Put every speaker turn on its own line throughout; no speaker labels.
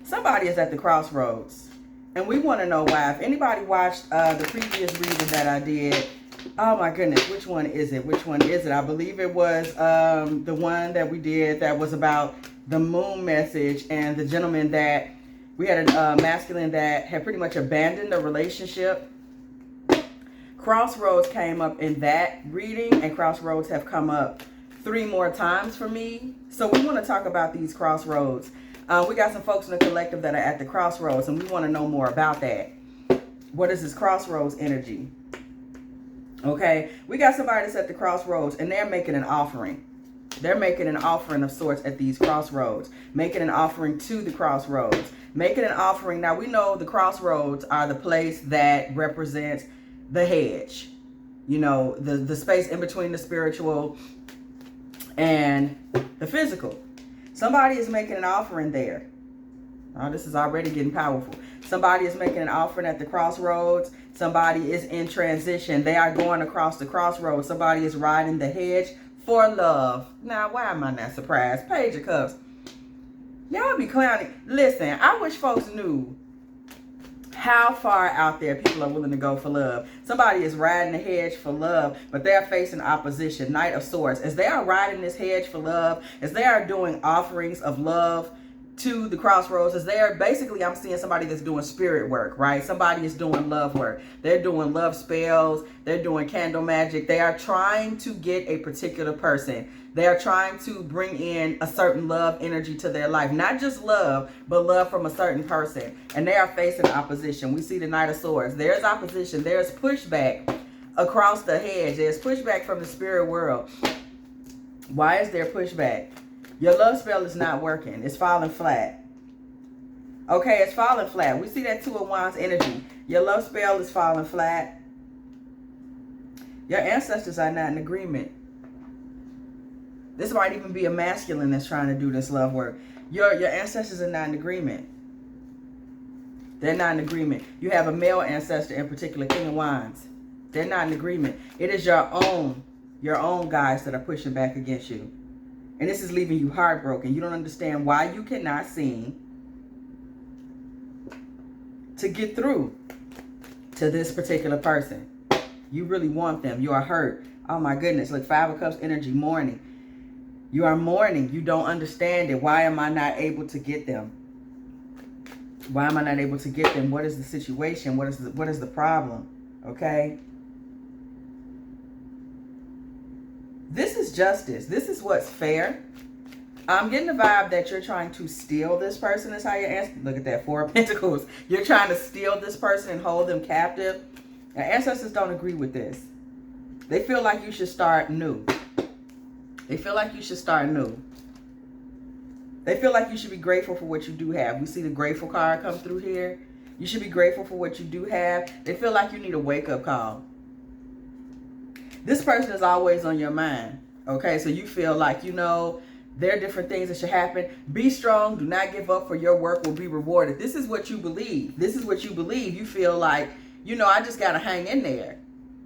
Somebody is at the crossroads, and we want to know why. If anybody watched the previous reading that I did, oh my goodness, which one is it? Which one is it? I believe it was the one that we did that was about the moon message and the gentleman that we had a masculine that had pretty much abandoned the relationship. Crossroads came up in that reading, and crossroads have come up 3 more times for me. So we want to talk about these crossroads. We got some folks in the collective that are at the crossroads, and we want to know more about that. What is this crossroads energy? Okay, we got somebody that's at the crossroads, and they're making an offering. They're making an offering of sorts at these crossroads, making an offering to the crossroads, making an offering. Now, we know the crossroads are the place that represents the hedge, you know, the space in between the spiritual and the physical. Somebody is making an offering there. Oh, this is already getting powerful. Somebody is making an offering at the crossroads. Somebody is in transition. They are going across the crossroads. Somebody is riding the hedge for love. Now, why am I not surprised? Page of Cups. Y'all be clowning. Listen, I wish folks knew how far out there people are willing to go for love. Somebody is riding the hedge for love, but they're facing opposition. Knight of Swords. As they are riding this hedge for love, as they are doing offerings of love to the crossroads, as they are basically, I'm seeing somebody that's doing spirit work, right? Somebody is doing love work. They're doing love spells. They're doing candle magic. They are trying to get a particular person. They are trying to bring in a certain love energy to their life. Not just love, but love from a certain person. And they are facing opposition. We see the Knight of Swords. There's opposition. There's pushback across the hedge. There's pushback from the spirit world. Why is there pushback? Your love spell is not working. It's falling flat. Okay, it's falling flat. We see that Two of Wands energy. Your love spell is falling flat. Your ancestors are not in agreement. This might even be a masculine that's trying to do this love work. Your ancestors are not in agreement. They're not in agreement. You have a male ancestor in particular, King of Wands. They're not in agreement. It is your own guys that are pushing back against you. And this is leaving you heartbroken. You don't understand why you cannot seem to get through to this particular person. You really want them. You are hurt. Oh my goodness. Look, 5 of Cups energy, mourning. You are mourning. You don't understand it. Why am I not able to get them? Why am I not able to get them? What is the situation? What is the problem? Okay? This is justice. This is what's fair. I'm getting the vibe that you're trying to steal this person. Is how you answer. Look at that, 4 of Pentacles. You're trying to steal this person and hold them captive. Now, ancestors don't agree with this. They feel like you should start new. They feel like you should start new. They feel like you should be grateful for what you do have. We see the grateful card come through here. You should be grateful for what you do have. They feel like you need a wake-up call. This person is always on your mind. Okay, so you feel like, you know, there are different things that should happen. Be strong. Do not give up, for your work will be rewarded. This is what you believe. This is what you believe. You feel like, you know, I just got to hang in there.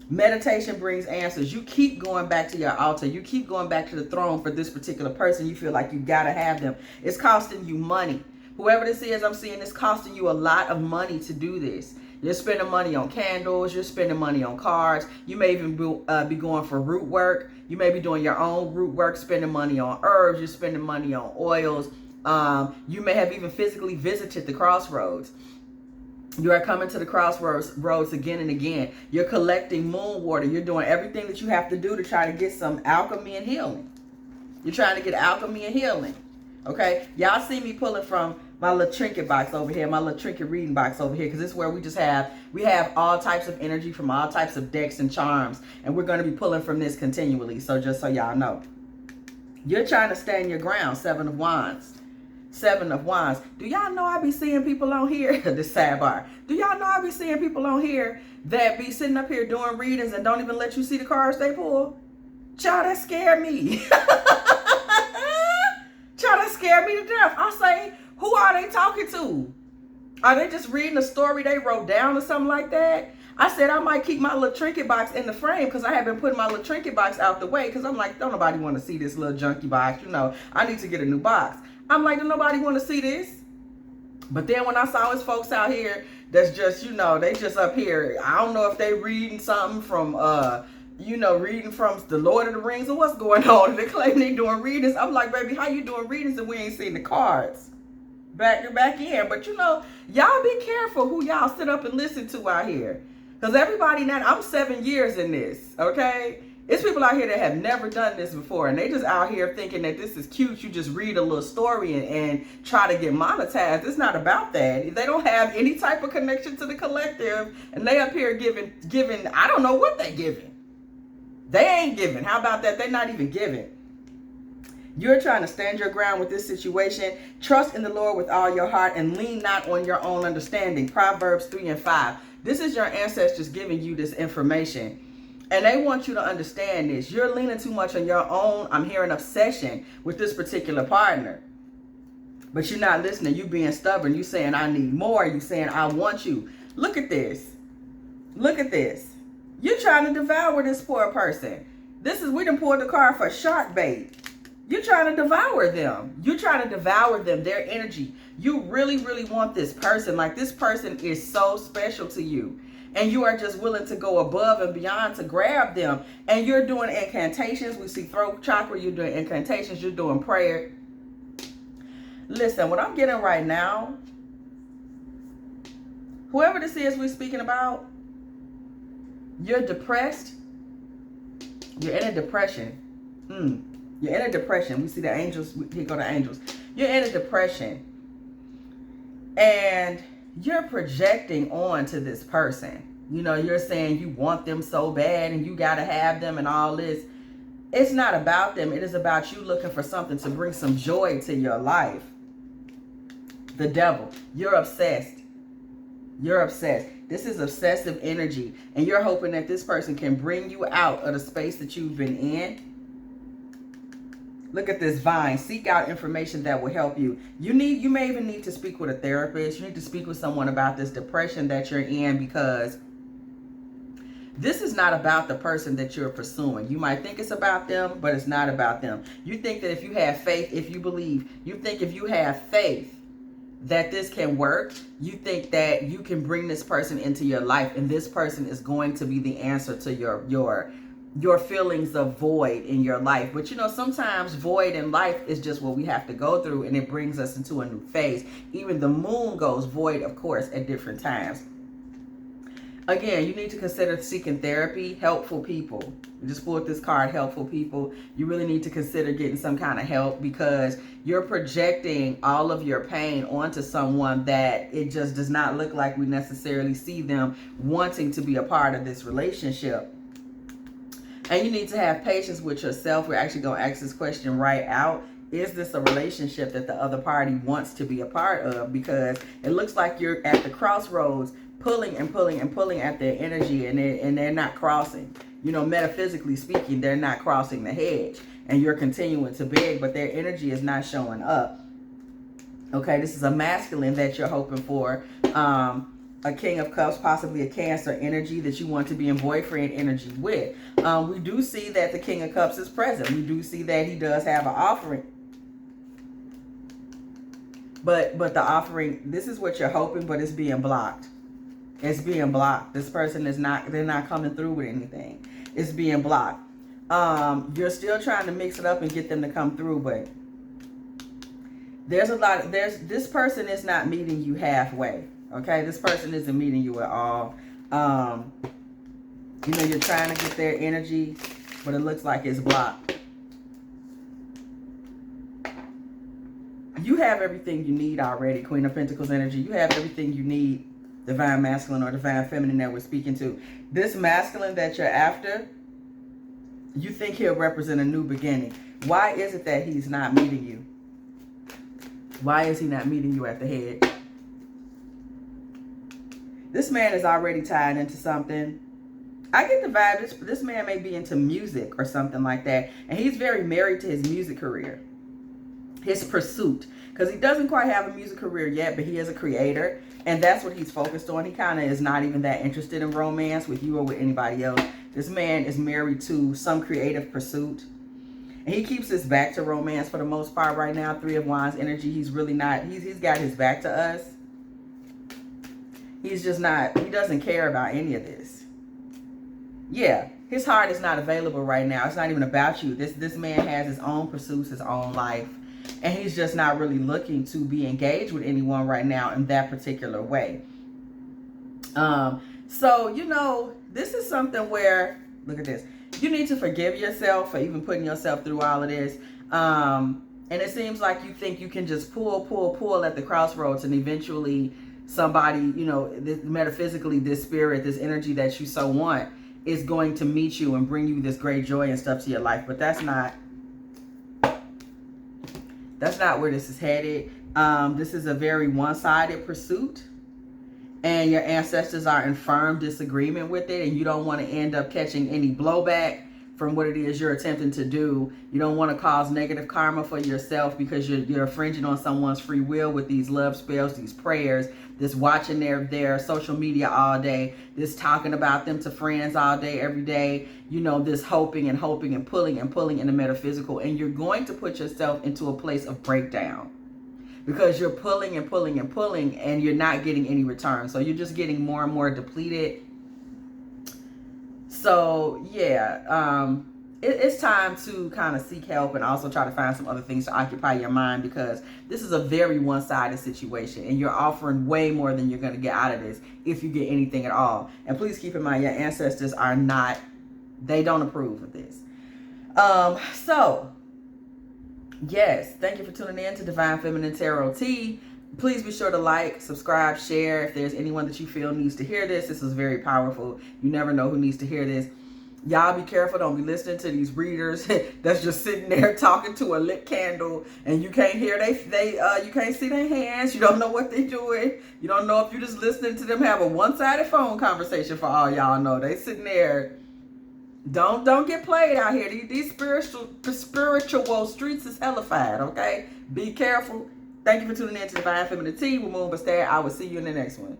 Meditation brings answers. You keep going back to your altar. You keep going back to the throne for this particular person. You feel like you got to have them. It's costing you money. Whoever this is, I'm seeing it's costing you a lot of money to do this. You're spending money on candles. You're spending money on cards. You may even be going for root work. You may be doing your own root work, spending money on herbs. You're spending money on oils. You may have even physically visited the crossroads. You are coming to the crossroads again and again. You're collecting moon water. You're doing everything that you have to do to try to get some alchemy and healing. You're trying to get alchemy and healing. Okay? Y'all see me pulling from my little trinket box over here, my little trinket reading box over here, because this is where we have all types of energy from all types of decks and charms, and we're going to be pulling from this continually. So just so y'all know, you're trying to stand your ground. 7 of Wands. 7 of Wands. Do y'all know I be seeing people on here? This sidebar. Do y'all know I be seeing people on here that be sitting up here doing readings and don't even let you see the cards they pull? Child, that scared me. Child, that scared me to death. I say, who are they talking to? Are they just reading a story they wrote down or something like that? I said I might keep my little trinket box in the frame because I have been putting my little trinket box out the way because I'm like, don't nobody want to see this little junky box. You know, I need to get a new box. I'm like, don't nobody want to see this? But then when I saw his folks out here that's just, you know, they just up here, I don't know if they reading something from you know, reading from the Lord of the Rings or what's going on. They claim they doing readings. I'm like, baby, how you doing readings and we ain't seen the cards back in? But you know, y'all be careful who y'all sit up and listen to out here. Because everybody now, I'm 7 years in this, okay? It's people out here that have never done this before, and they just out here thinking that this is cute. You just read a little story and try to get monetized. It's not about that. They don't have any type of connection to the collective, and they up here giving, I don't know what they giving. They ain't giving. How about that? They're not even giving. You're trying to stand your ground with this situation. Trust in the Lord with all your heart and lean not on your own understanding. Proverbs 3 and 5. This is your ancestors giving you this information. And they want you to understand this. You're leaning too much on your own, I'm hearing, obsession with this particular partner. But you're not listening. You being stubborn. You saying, I need more. You saying, I want you. Look at this. Look at this. You're trying to devour this poor person. We done pulled the card for shark bait. You're trying to devour them. You're trying to devour them, their energy. You really, really want this person. Like, this person is so special to you. And you are just willing to go above and beyond to grab them. And you're doing incantations. We see throat chakra. You're doing incantations. You're doing prayer. Listen, what I'm getting right now, whoever this is we're speaking about, you're depressed. You're in a depression. You're in a depression. We see the angels. Here go the angels. You're in a depression. And you're projecting on to this person. You know, you're saying you want them so bad and you got to have them and all this. It's not about them. It is about you looking for something to bring some joy to your life. The devil. You're obsessed. You're obsessed. This is obsessive energy. And you're hoping that this person can bring you out of the space that you've been in. Look at this vine. Seek out information that will help you. You may even need to speak with a therapist. You need to speak with someone about this depression that you're in, because this is not about the person that you're pursuing. You might think it's about them, but it's not about them. You think that if you have faith, if you believe, you think if you have faith that this can work, you think that you can bring this person into your life, and this person is going to be the answer to your feelings of void in your life. But you know, sometimes void in life is just what we have to go through, and it brings us into a new phase. Even the moon goes void, of course, at different times. Again, you need to consider seeking therapy. Helpful people. We just pulled this card, helpful people. You really need to consider getting some kind of help, because you're projecting all of your pain onto someone that it just does not look like we necessarily see them wanting to be a part of this relationship. And you need to have patience with yourself. We're actually going to ask this question right out. Is this a relationship that the other party wants to be a part of? Because it looks like you're at the crossroads, pulling and pulling and pulling at their energy, and they're not crossing. You know, metaphysically speaking, they're not crossing the hedge. And you're continuing to beg, but their energy is not showing up. Okay, this is a masculine that you're hoping for. A King of Cups, possibly a Cancer energy that you want to be in boyfriend energy with. We do see that the King of Cups is present. We do see that he does have an offering. But the offering, this is what you're hoping, but it's being blocked. It's being blocked. This person is not, they're not coming through with anything. It's being blocked. You're still trying to mix it up and get them to come through, but this person is not meeting you halfway. Okay, this person isn't meeting you at all. You know, you're trying to get their energy, but it looks like it's blocked. You have everything you need already, Queen of Pentacles energy. You have everything you need, divine masculine or divine feminine that we're speaking to. This masculine that you're after, you think he'll represent a new beginning. Why is it that he's not meeting you? Why is he not meeting you at the head? This man is already tied into something. I get the vibe this man may be into music or something like that. And he's very married to his music career. His pursuit. Because he doesn't quite have a music career yet, but he is a creator. And that's what he's focused on. He kind of is not even that interested in romance with you or with anybody else. This man is married to some creative pursuit. And he keeps his back to romance for the most part right now. 3 of Wands energy. He's really not. He's got his back to us. He's just not, he doesn't care about any of this. Yeah, his heart is not available right now. It's not even about you. This man has his own pursuits, his own life, and he's just not really looking to be engaged with anyone right now in that particular way. So, you know, this is something where, look at this, you need to forgive yourself for even putting yourself through all of this. And it seems like you think you can just pull at the crossroads, and eventually somebody, you know, metaphysically, this spirit, this energy that you so want is going to meet you and bring you this great joy and stuff to your life. But that's not where this is headed. This is a very one-sided pursuit, and your ancestors are in firm disagreement with it, and you don't want to end up catching any blowback from what it is you're attempting to do. You don't want to cause negative karma for yourself because you're infringing on someone's free will with these love spells, these prayers, this watching their social media all day, this talking about them to friends all day, every day, you know, this hoping and pulling in the metaphysical. And you're going to put yourself into a place of breakdown because you're pulling and you're not getting any return. So you're just getting more and more depleted. So yeah, it's time to kind of seek help and also try to find some other things to occupy your mind, because this is a very one-sided situation and you're offering way more than you're going to get out of this, if you get anything at all. And please keep in mind, your ancestors are not, they don't approve of this. So yes, thank you for tuning in to Divine Feminine Tarot Tea. Please be sure to like, subscribe, share. If there's anyone that you feel needs to hear this, this is very powerful. You never know who needs to hear this. Y'all be careful. Don't be listening to these readers that's just sitting there talking to a lit candle, and you can't hear you can't see their hands. You don't know what they're doing. You don't know if you're just listening to them have a one-sided phone conversation. For all y'all know, they sitting there. Don't get played out here. These spiritual streets is hellified. Okay, be careful. Thank you for tuning in to Divine Feminine Tea with Moon Bastar. I will see you in the next one.